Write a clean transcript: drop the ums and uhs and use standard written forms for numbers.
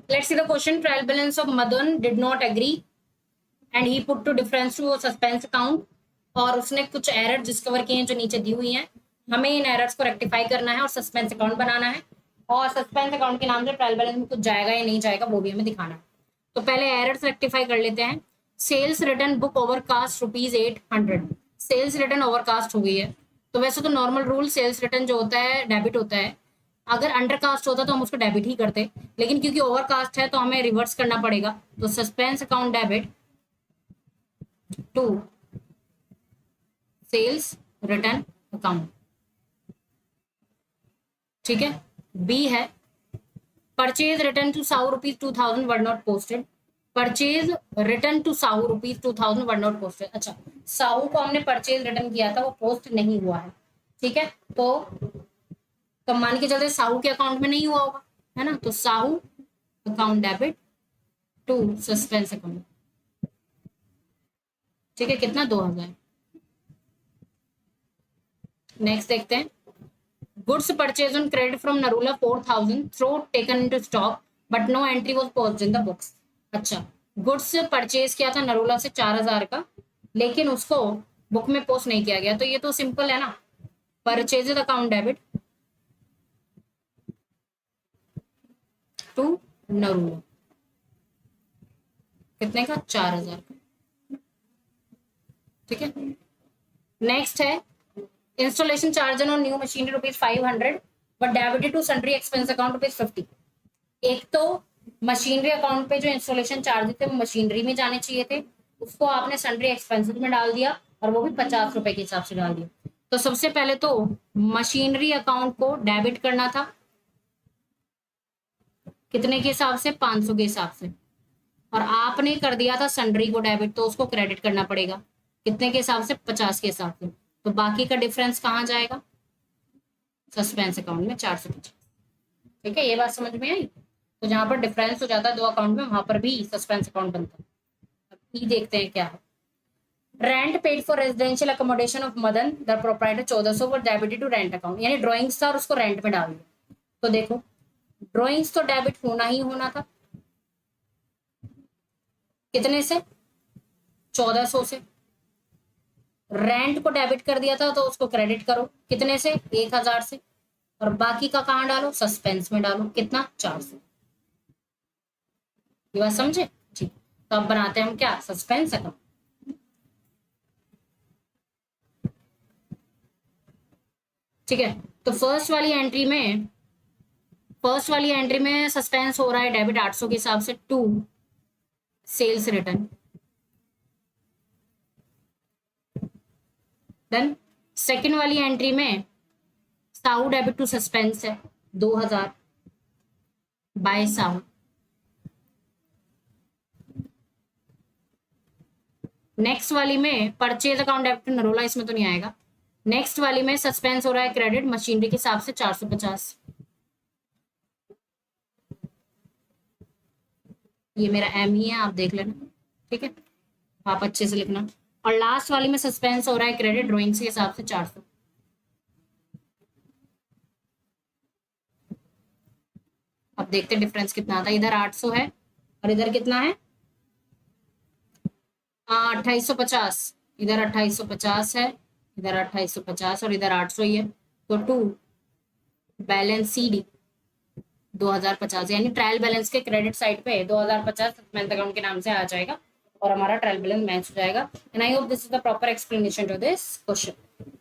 Let's see the question. Trial balance of Madan did not agree and he put to difference to suspense account. और उसने कुछ error discover किए हैं जो नीचे दी हुई हैं, हमें इन एरर्स को रेक्टिफाई करना है और सस्पेंस अकाउंट बनाना है, और सस्पेंस अकाउंट के नाम से ट्रायल बैलेंस में कुछ जाएगा या नहीं जाएगा वो भी हमें दिखाना है। तो पहले एरर्स रेक्टिफाई कर लेते हैं। Sales return book overcast ₹800, sales return overcast हो गई है। तो वैसे तो नॉर्मल रूल सेल्स रिटर्न जो होता है डेबिट होता है, अगर अंडरकास्ट होता तो हम उसको डेबिट ही करते, लेकिन क्योंकि ओवरकास्ट है तो हमें रिवर्स करना पड़ेगा। तो suspense account debit to sales return account, ठीक है। बी है purchase return to Sahu ₹2000 were not posted, purchase return to Sahu ₹2000 were not posted. अच्छा, साहू को हमने परचेज रिटर्न किया था, वो पोस्ट नहीं हुआ है, ठीक है। तो मान के चलते साहू के अकाउंट में नहीं हुआ होगा, है ना। तो Sahu account debit to suspense account, ठीक है, कितना 2000। नेक्स्ट देखते हैं, goods purchase on credit from Narula 4000 though taken into stock but no entry was posted in the books. अच्छा, गुड्स परचेज किया था नरूला से 4000 का, लेकिन उसको बुक में पोस्ट नहीं किया गया। तो ये तो सिंपल है ना, purchases account debit to Narula, कितने का 4000 का, ठीक है। नेक्स्ट है installation charge on new machinery ₹500 but debited to sundry expense account ₹50। एक तो मशीनरी अकाउंट पे जो इंस्टॉलेशन चार्ज थे वो मशीनरी में जाने चाहिए थे, उसको आपने सन्ड्री एक्सपेंसेस में डाल दिया और वो भी ₹50 के हिसाब से डाल दिया। तो सबसे पहले तो मशीनरी अकाउंट को डेबिट करना था, कितने के हिसाब से, 500 के हिसाब से, और आपने कर दिया था सन्ड्री को डेबिट, तो उसको क्रेडिट करना पड़ेगा कितने के हिसाब से, 50 के हिसाब से। तो बाकी का डिफरेंस कहाँ जाएगा, सस्पेंस अकाउंट में 450, ठीक है। ये बात समझ में आई। तो जहां पर डिफरेंस हो जाता है दो अकाउंट में, वहां पर भी सस्पेंस अकाउंट बनता है। अब ई देखते हैं क्या है। Rent paid for residential accommodation of Madan the proprietor 1400 for debited to rent account, यानी ड्रॉइंग्स था और उसको रेंट में डाल दिया। तो देखो ड्रॉइंग्स तो डेबिट होना ही होना था, कितने से, 1400 से। रेंट को डेबिट कर दिया था तो उसको क्रेडिट करो, कितने से, 1000 से, और बाकी का कहां डालो, सस्पेंस में डालो, कितना, 400। ये बात समझे, ठीक। तो अब बनाते हैं हम क्या, सस्पेंस अकाउंट, ठीक है। तो फर्स्ट वाली एंट्री में सस्पेंस हो रहा है डेबिट 800 के हिसाब से to sales return. Then second वाली एंट्री में साहू डेबिट टू सस्पेंस है 2000 बाय साहू। नेक्स्ट वाली में purchase account debit to Narola, इसमें तो नहीं आएगा। नेक्स्ट वाली में सस्पेंस हो रहा है क्रेडिट मशीनरी के हिसाब से 450, ये मेरा एम ही है, आप देख लेना, ठीक है, आप अच्छे से लिखना। और लास्ट वाली में सस्पेंस हो रहा है क्रेडिट ड्रॉइंग्स के हिसाब से 400। अब देखते हैं डिफरेंस कितना आता है, इधर 800 है और इधर कितना है, 2850, इधर 2850 है, इधर 2850 और इधर 800 ही है। तो टू बैलेंस सी डी 2050, यानी ट्रायल बैलेंस के क्रेडिट साइड पे 2050 सस्पेंस अकाउंट के नाम से आ जाएगा और हमारा ट्रायल बैलेंस मैच हो जाएगा। And I hope this is the proper explanation to this question.